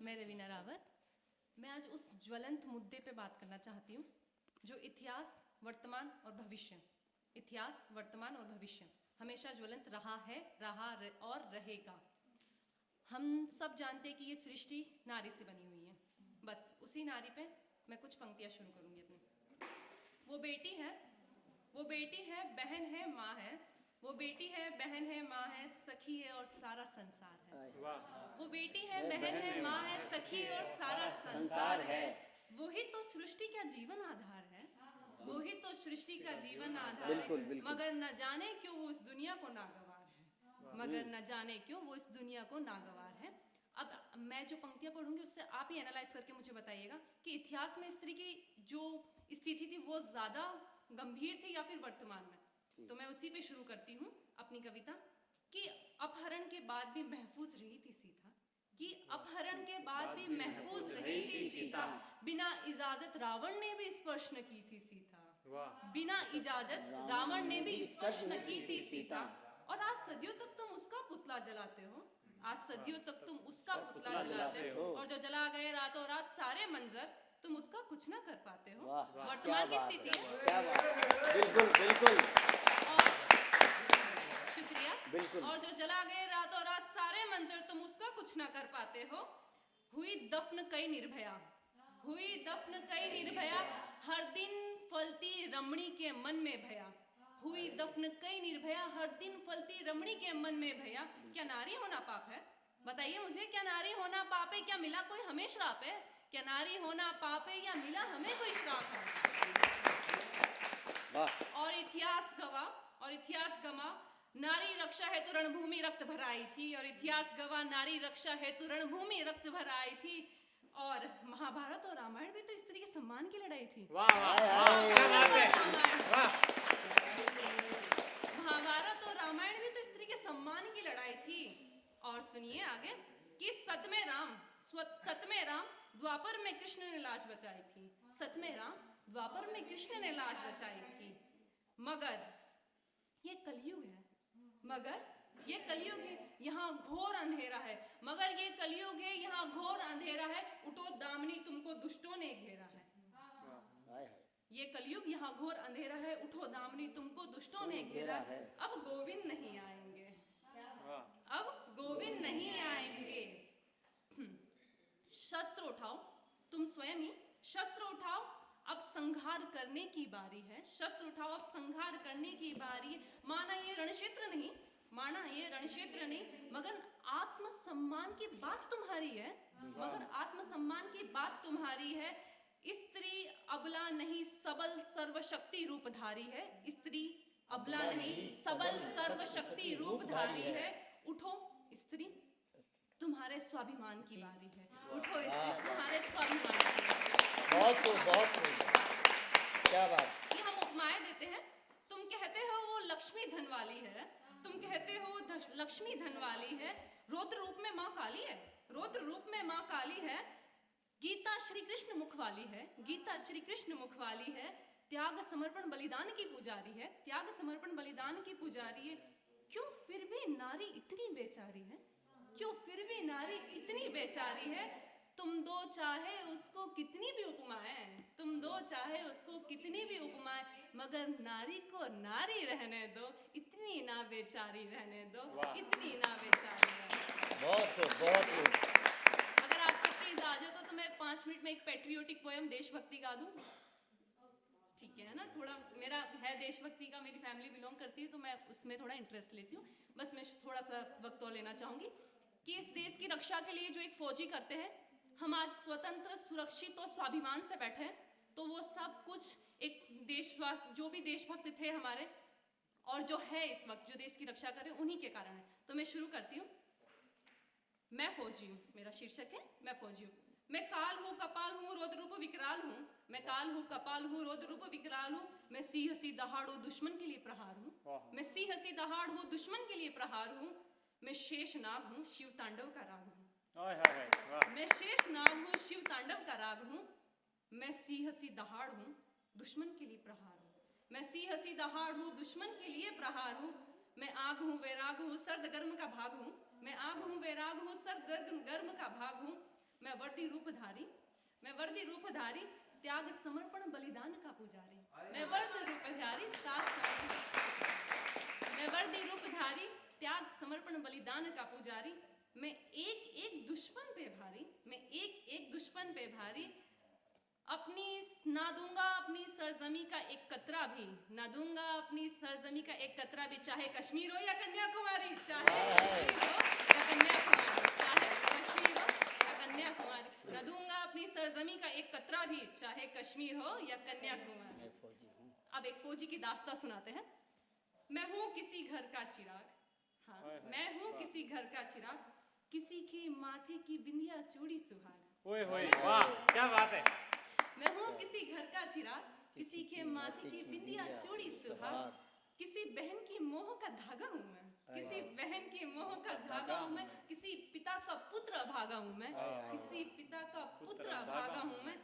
मैं रवीना रावत। मैं आज उस ज्वलंत मुद्दे पे बात करना चाहती हूँ जो इतिहास, वर्तमान और भविष्य, इतिहास, वर्तमान और भविष्य हमेशा ज्वलंत रहा है, और रहेगा। हम सब जानते हैं कि ये सृष्टि नारी से बनी हुई है। बस उसी नारी पे मैं कुछ पंक्तियाँ शुरू करूँगी अपनी। वो बेटी है, वो बेटी है, बहन है, माँ है। वो बेटी है, बहन है, माँ है, सखी है और सारा संसार है। वो बेटी है, बहन है, माँ है, सखी और सारा संसार है। वही तो सृष्टि का जीवन आधार है, वही तो सृष्टि का जीवन आधार है। मगर न जाने क्यों वो उस दुनिया को नागवार है, मगर न जाने क्यों वो इस दुनिया को नागवार है। अब मैं जो पंक्तियां पढ़ूंगी उससे आप ही एनालाइज करके मुझे बताइएगा कि इतिहास में स्त्री की जो स्थिति थी वो ज्यादा गंभीर थी या फिर वर्तमान में। तो मैं उसी पे शुरू करती हूँ अपनी कविता कि अपहरण के बाद भी महफूज रही थी सीता, कि अपहरण के बाद भी महफूज रही थी सीता। बिना इजाजत रावण ने भी स्पर्श न की थी सीता, बिना इजाजत रावण ने भी स्पर्श न की थी सीता। और आज सदियों तक तुम उसका पुतला जलाते हो, आज सदियों तक तुम उसका पुतला जलाते हो। और जो जला गए रातों रात सारे मंजर, तुम उसका कुछ ना कर पाते हो। वर्तमान की स्थिति है। बिल्कुल बिल्कुल, शुक्रिया। और जो जला गए रातों रात सारे मंजर, तुम उसका कुछ ना कर पाते हो। हुई दफन कई निर्भया, हुई दफन कई निर्भया, हर दिन फलती रमणी के मन में भया। हुई दफन कई निर्भया, हर दिन फलती रमणी के मन में भया। क्या नारी होना पाप है? बताइए मुझे, क्या नारी होना पाप है? क्या मिला कोई हमें श्राप है? क्या नारी होना पाप है या मिला हमें कोई श्राप है? और इतिहास गवाह, और इतिहास गवाह, नारी रक्षा हेतु रणभूमि रक्त भराई थी। और इतिहास गवाह, नारी रक्षा हेतु रणभूमि रक्त भराई थी। और महाभारत और रामायण भी तो स्त्री के सम्मान की लड़ाई थी। महाभारत और रामायण भी तो स्त्री के सम्मान की लड़ाई थी। और सुनिए आगे कि सतमें राम द्वापर में कृष्ण ने लाज बचाई थी। सतमें राम द्वापर में कृष्ण ने लाज बचाई थी। मगर ये कलयुग है, मगर ये कलयुग है, यहाँ घोर अंधेरा है। मगर ये कलयुग है, यहाँ घोर अंधेरा है। उठो दामिनी, तुमको दुष्टों ने घेरा है। ये कलयुग, यहाँ घोर अंधेरा है। उठो दामिनी, तुमको दुष्टों ने घेरा है। अब गोविंद नहीं आएंगे, अब गोविंद नहीं आएंगे। शस्त्र उठाओ, तुम स्वयं ही शस्त्र उठाओ, अब संहार करने की बारी है। शस्त्र उठाओ, अब संहार करने की बारी है। माना ये रणक्षेत्र नहीं, माना ये रणक्षेत्र नहीं, मगर आत्मसम्मान की बात तुम्हारी है, मगर आत्मसम्मान की बात तुम्हारी है। स्त्री अबला नहीं, सबल सर्वशक्ति रूपधारी है। स्त्री अबला नहीं, सबल सर्वशक्ति रूपधारी है। उठो स्त्री, तुम्हारे स्वाभिमान की बारी है। उठो स्त्री, तुम्हारे स्वाभिमान की बारी है। बहुत क्या बात। ये हम उपमाएं देते हैं। तुम कहते हो वो लक्ष्मी धन वाली है, तुम कहते हो लक्ष्मी धन वाली है। रौद्र रूप में माँ काली है, रौद्र रूप में माँ काली है। गीता श्री कृष्ण मुख वाली है, गीता श्री कृष्ण मुख वाली है। त्याग समर्पण बलिदान की पुजारी है, त्याग समर्पण बलिदान की पुजारी है। क्यों फिर भी नारी इतनी बेचारी है, क्यों फिर भी नारी इतनी बेचारी है। तुम दो चाहे उसको कितनी भी उपमाएं, तुम दो चाहे उसको कितनी भी उपमाएं, मगर नारी को नारी रहने दो, इतनी ना बेचारी रहने दो, इतनी ना बेचारी रहने दो। बहुत अगर आप सबकी इजाजत हो तो मैं 5 मिनट में एक पेट्रियोटिक पोएम देशभक्ति गा दूं। ठीक है ना, थोड़ा मेरा है देशभक्ति का, मेरी फैमिली बिलोंग करती है तो मैं उसमें थोड़ा इंटरेस्ट लेती हूँ। बस मैं थोड़ा सा वक्त और लेना चाहूँगी कि इस देश की रक्षा के लिए जो एक फौजी करते हैं, हम आज स्वतंत्र, सुरक्षित और स्वाभिमान से बैठे हैं, तो वो सब कुछ एक देशवास, जो भी देशभक्त थे हमारे और जो है इस वक्त जो देश की रक्षा कर रहे हैं, उन्हीं के कारण है। तो मैं शुरू करती हूँ। मैं फौजी हूँ, मेरा शीर्षक है मैं फौजी हूँ। मैं काल हूँ, कपाल हूँ, रौद्र रूप विकराल हूँ। मैं काल हूँ, कपाल हूँ, रौद्र रूप विकराल हूँ। मैं सिंह सी दहाड़ हूँ, दुश्मन के लिए प्रहार हूँ। मैं सिंह सी दहाड़ हूँ, दुश्मन के लिए प्रहार हूँ। मैं शेष नाग हूँ, शिव तांडव का राग हूँ। मैं शेष नाग हूँ, शिव तांडव का राग हूँ। मैं सिंह सी दहाड़ हूँ, दुश्मन के लिए प्रहार हूँ। मैं सिंह सी दहाड़ हूँ, दुश्मन के लिए प्रहार हूँ। मैं आग हूँ, वैराग हूँ, सर्द गर्म का भाग हूँ। मैं आग हूँ, वैराग हूँ, सर्द गर्म का भाग हूँ। मैं वर्दी रूपधारी, मैं वर्दी रूपधारी, त्याग समर्पण बलिदान का पुजारी। मैं वर्दी रूपधारी, त्याग समर्पण, मैं वर्दी रूपधारी, त्याग समर्पण बलिदान का पुजारी। मैं एक एक दुश्मन पे भारी, मैं एक एक दुश्मन पे भारी, अपनी ना दूंगा अपनी सरजमी का एक कतरा भी, ना दूंगा अपनी सरजमी का एक कतरा भी, चाहे कश्मीर हो या कन्याकुमारी, चाहे कश्मीर हो या कन्याकुमारी, चाहे कश्मीर हो या कन्याकुमारी, ना दूंगा अपनी सरजमी का एक कतरा भी, चाहे कश्मीर हो या कन्याकुमारी। अब एक फौजी की दास्तां सुनाते हैं। मैं हूँ किसी घर का चिराग, हाँ मैं हूँ किसी घर का चिराग, किसी के माथे की बिंदिया चूड़ी सुहाग। ओए होए वाह क्या बात है। मैं हूँ किसी घर का चिराग, किसी के माथे की बिंदिया चूड़ी सुहाग, किसी बहन की मोह का धागा हूँ मैं, किसी बहन की मोह का धागा हूँ मैं, किसी पिता का पुत्र अभागा हूँ मैं, किसी पिता का पुत्र अभागा हूँ मैं,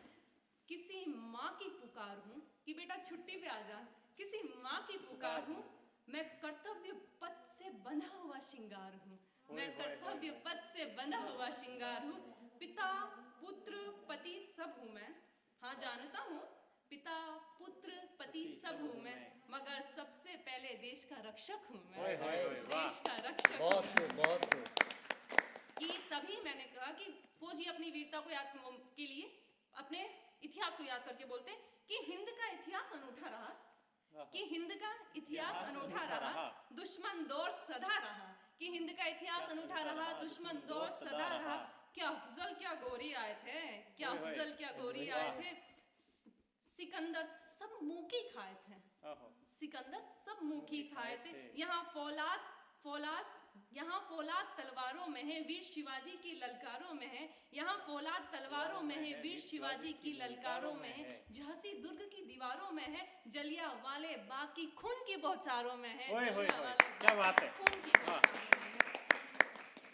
किसी माँ की पुकार हूँ कि बेटा छुट्टी पे आ जा, किसी माँ की पुकार हूँ। मैं कर्तव्य पथ से बंधा हुआ श्रृंगार हूँ, मैं कर्तव्य पथ से बंधा हुआ श्रृंगार हूँ। पिता पुत्र पति सब हूँ मैं, हाँ जानता हूँ पिता पुत्र पति सब हूँ मैं, मगर सबसे पहले देश का रक्षक हूँ मैं, देश का रक्षक हूँ मैं। बहुत खूब। कि तभी मैंने कहा कि फौजी अपनी वीरता को याद के लिए अपने इतिहास को याद करके बोलते हैं कि हिंद का इतिहास अनूठा रहा, कि हिंद का इतिहास अनूठा रहा, दुश्मन दौर सदा रहा, कि हिंद का इतिहास अनूठा रहा, दुश्मन दौर सदा रहा। क्या अफजल क्या गोरी आए थे, क्या अफजल क्या गोरी आए थे, सिकंदर सब मुंह खाए थे, सिकंदर सब मुंह खाए थे। यहाँ फौलाद तलवारों में है, वीर शिवाजी की ललकारों में है, यहाँ फौलाद तलवारों में है, वीर शिवाजी की ललकारों में है, झांसी दुर्ग की दीवारों में है, जलियांवाले बाग की खून की बौछारों में है, क्या बात है। खून की बौछारों में है।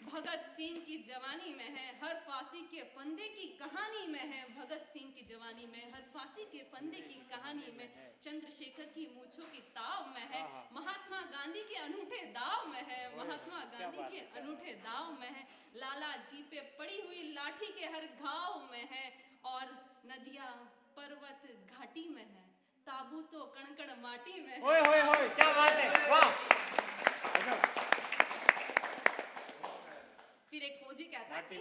भगत सिंह की जवानी में है, हर फांसी के फंदे की कहानी में है, भगत सिंह की जवानी में हर फांसी के फंदे की कहानी में, चंद्रशेखर की मूंछों की ताव में है, महात्मा गांधी के अनूठे दाव में है, महात्मा गांधी के अनूठे दाव में है, लाला जी पे पड़ी हुई लाठी के हर घाव में है, और नदियां पर्वत घाटी में है, ताबूतो कणकण माटी में है। ओए होए होए क्या बात है वाह। फिर एक फौजी कहता है कि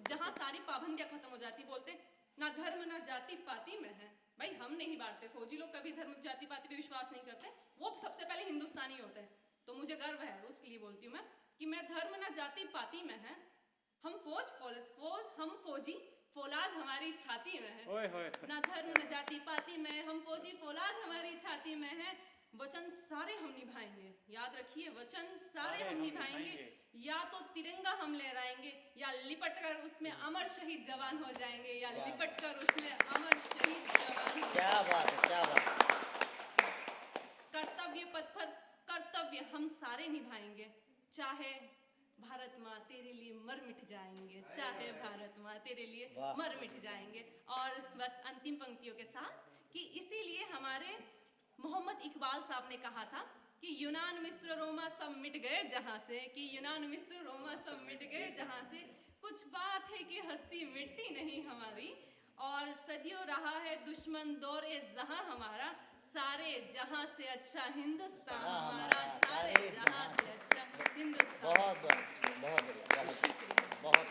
जहां सारी पाबंदियां खत्म हो जाती, बोलते ना धर्म ना जाति पाति में है। भाई हम नहीं बांटते, फौजी लोग कभी धर्म जाति पाति पे विश्वास नहीं करते, वो सबसे पहले हिंदुस्तानी होते हैं। तो मुझे गर्व है उसके लिए बोलती हूँ मैं कि मैं धर्म ना जाति पाति में है, हम हम फौजी फौलाद हमारी छाती में है। ओए होए ना धर्म न जाति पाति में, हम फौजी फौलाद हमारी छाती में है। वचन सारे हम निभाएंगे, याद रखिए वचन सारे हम निभाएंगे, या तो तिरंगा हम लहराएंगे, या लिपट कर उसमें अमर शहीद जवान हो जाएंगे, या लिपट कर उसमें अमर शहीद जवान हो। क्या बात है, क्या बात है। कर्तव्य पथ पर कर्तव्य हम सारे निभाएंगे, चाहे भारत माँ तेरे लिए मर मिट जाएंगे, चाहे भारत माँ तेरे लिए मर मिट जाएंगे। और बस अंतिम पंक्तियों के साथ कि इसीलिए हमारे मोहम्मद इकबाल साहब ने कहा था कि यूनान मिस्र रोमा सब मिट गए जहाँ से, कि यूनान मिस्र रोमा सब मिट गए जहाँ से, कुछ बात है कि हस्ती मिटती नहीं हमारी, और सदियों रहा है दुश्मन दौर ए जहां हमारा, सारे जहां से अच्छा हिंदुस्तान हमारा, सारे जहां से अच्छा हिंदुस्तान। बहुत बढ़िया, बहुत बढ़िया, बहुत